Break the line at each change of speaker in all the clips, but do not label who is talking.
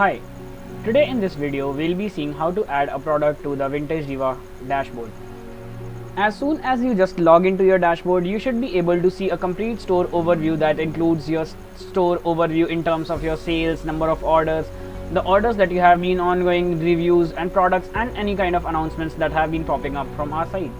Hi, today in this video we'll be seeing how to add a product to the Vintage Diva dashboard. As soon as you just log into your dashboard, you should be able to see a complete store overview that includes your store overview in terms of your sales, number of orders, the orders that you have been ongoing, reviews and products, and any kind of announcements that have been popping up from our site.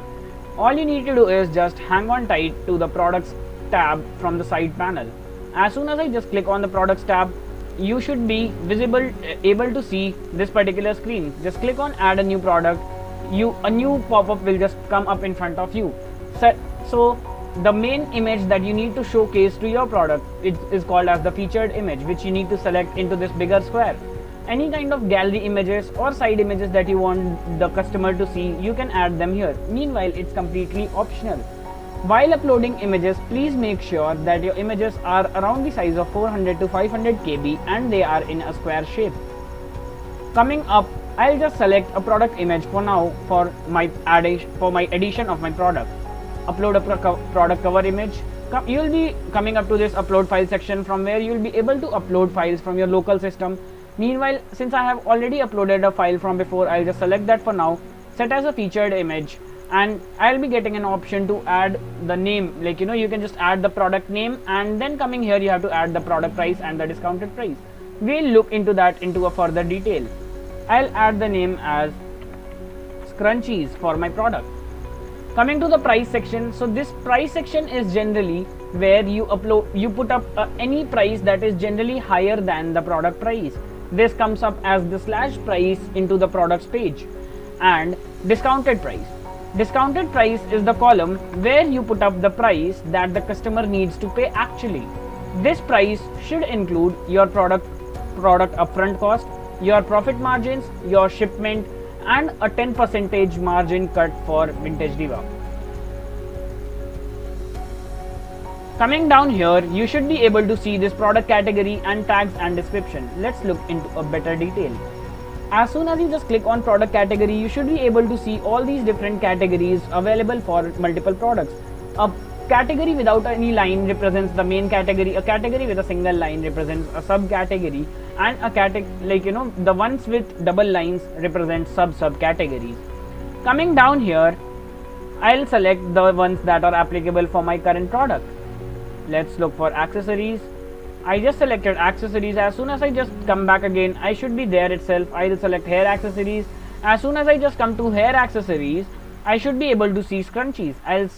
All you need to do is just hang on tight to the products tab from the side panel. As soon as I just click on the products tab, you should be able to see this particular screen. Just click on add a new product. A new pop-up will just come up in front of you. So the main image that you need to showcase to your product is called as the featured image, which you need to select into this bigger square. Any kind of gallery images or side images that you want the customer to see, you can add them here. Meanwhile, it's completely optional. While uploading images, please make sure that your images are around the size of 400 to 500 KB and they are in a square shape. Coming up, I'll just select a product image for now for my addition of my product. Upload a product cover image. You'll be coming up to this upload file section from where you'll be able to upload files from your local system. Meanwhile, since I have already uploaded a file from before, I'll just select that for now, set as a featured image, and I'll be getting an option to add the name. You can just add the product name, and then coming here you have to add the product price and the discounted price. We'll look into that into a further detail. I'll add the name as Scrunchies for my product. Coming to the price section, so this price section is generally where you put up any price that is generally higher than the product price. This comes up as the / price into the products page. And discounted price. Discounted price is the column where you put up the price that the customer needs to pay actually. This price should include your product upfront cost, your profit margins, your shipment, and a 10% margin cut for Vintage Diva. Coming down here, you should be able to see this product category and tags and description. Let's look into a better detail. As soon as you just click on product category, you should be able to see all these different categories available for multiple products. A category without any line represents the main category. A category with a single line represents a subcategory, and the ones with double lines represent subcategories. Coming down here, I'll select the ones that are applicable for my current product. Let's look for accessories. I just selected accessories. As soon as I just come back again, I should be there itself. I'll select hair accessories. As soon as I just come to hair accessories, I should be able to see scrunchies. I'll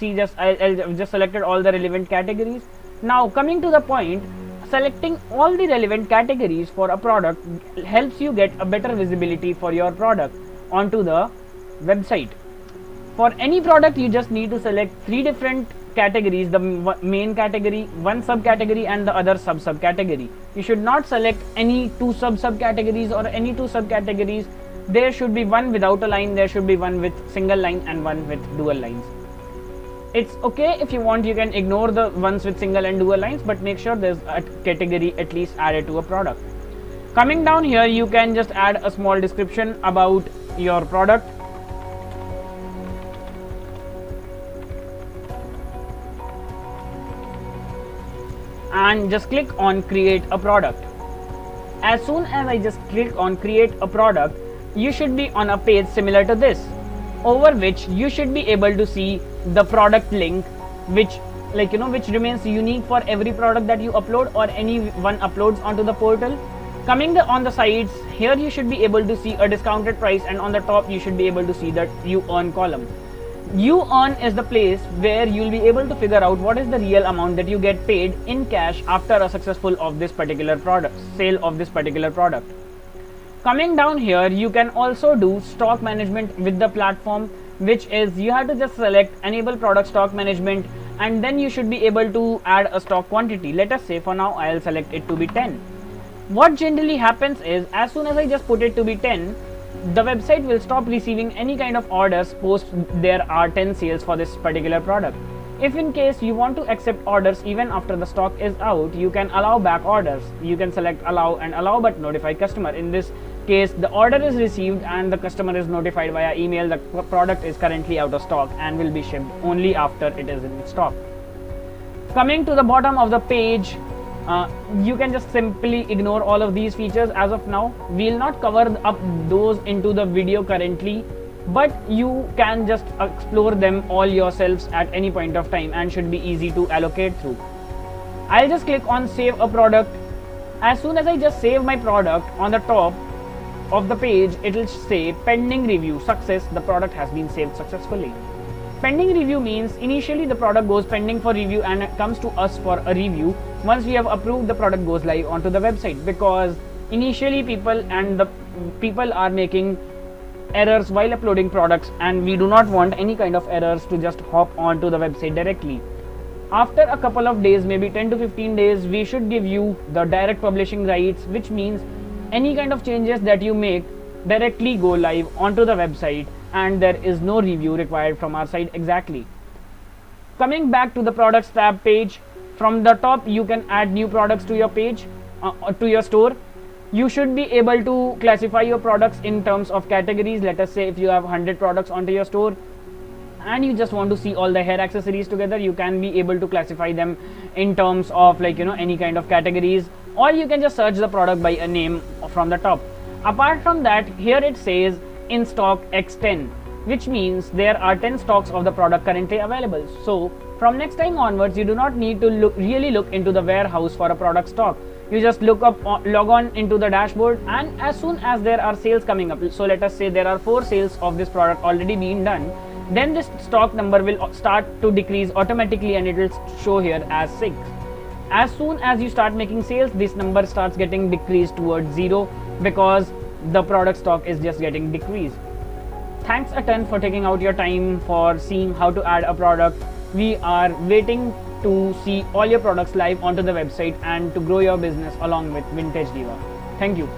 just selected all the relevant categories. Now coming to the point, selecting all the relevant categories for a product helps you get a better visibility for your product onto the website. For any product, you just need to select 3 different categories: the main category, one subcategory, and the other subcategory. You should not select any 2 subcategories or any 2 subcategories. There should be one without a line, there should be one with single line, and one with dual lines. It's okay if you want, you can ignore the ones with single and dual lines, but make sure there's a category at least added to a product. Coming down here, you can just add a small description about your product. And just click on create a product. As soon as I just click on create a product, you should be on a page similar to this, over which you should be able to see the product link, which remains unique for every product that you upload or anyone uploads onto the portal. Coming on the sides, here you should be able to see a discounted price, and on the top you should be able to see that you earn column. You earn is the place where you'll be able to figure out what is the real amount that you get paid in cash after a successful sale of this particular product. Coming down here, you can also do stock management with the platform, which is you have to just select enable product stock management, and then you should be able to add a stock quantity. Let us say for now I'll select it to be 10. What generally happens is, as soon as I just put it to be 10, the website will stop receiving any kind of orders post there are 10 sales for this particular product. If in case you want to accept orders even after the stock is out, you can allow back orders. You can select allow and allow but notify customer. In this case, the order is received and the customer is notified via email the product is currently out of stock and will be shipped only after it is in stock. Coming to the bottom of the page, You can just simply ignore all of these features as of now. We'll not cover up those into the video currently, but you can just explore them all yourselves at any point of time and should be easy to allocate through. I'll just click on save a product. As soon as I just save my product, on the top of the page it will say pending review success, the product has been saved successfully. Pending review means initially the product goes pending for review and it comes to us for a review. Once we have approved, the product goes live onto the website, because initially people are making errors while uploading products, and we do not want any kind of errors to just hop onto the website directly. After a couple of days, maybe 10 to 15 days, we should give you the direct publishing rights, which means any kind of changes that you make directly go live onto the website and there is no review required from our side exactly. Coming back to the products tab page, from the top you can add new products to your page, to your store. You should be able to classify your products in terms of categories. Let us say if you have 100 products onto your store and you just want to see all the hair accessories together, you can be able to classify them in terms of any kind of categories, or you can just search the product by a name from the top. Apart from that, here it says in stock X10, which means there are 10 stocks of the product currently available. So from next time onwards, you do not need to really look into the warehouse for a product stock. You just log on into the dashboard, and as soon as there are sales coming up, so let us say there are 4 sales of this product already being done, then this stock number will start to decrease automatically and it will show here as 6. As soon as you start making sales, this number starts getting decreased towards 0, because the product stock is just getting decreased. Thanks a ton for taking out your time for seeing how to add a product. We are waiting to see all your products live onto the website and to grow your business along with Vintage Diva. Thank you.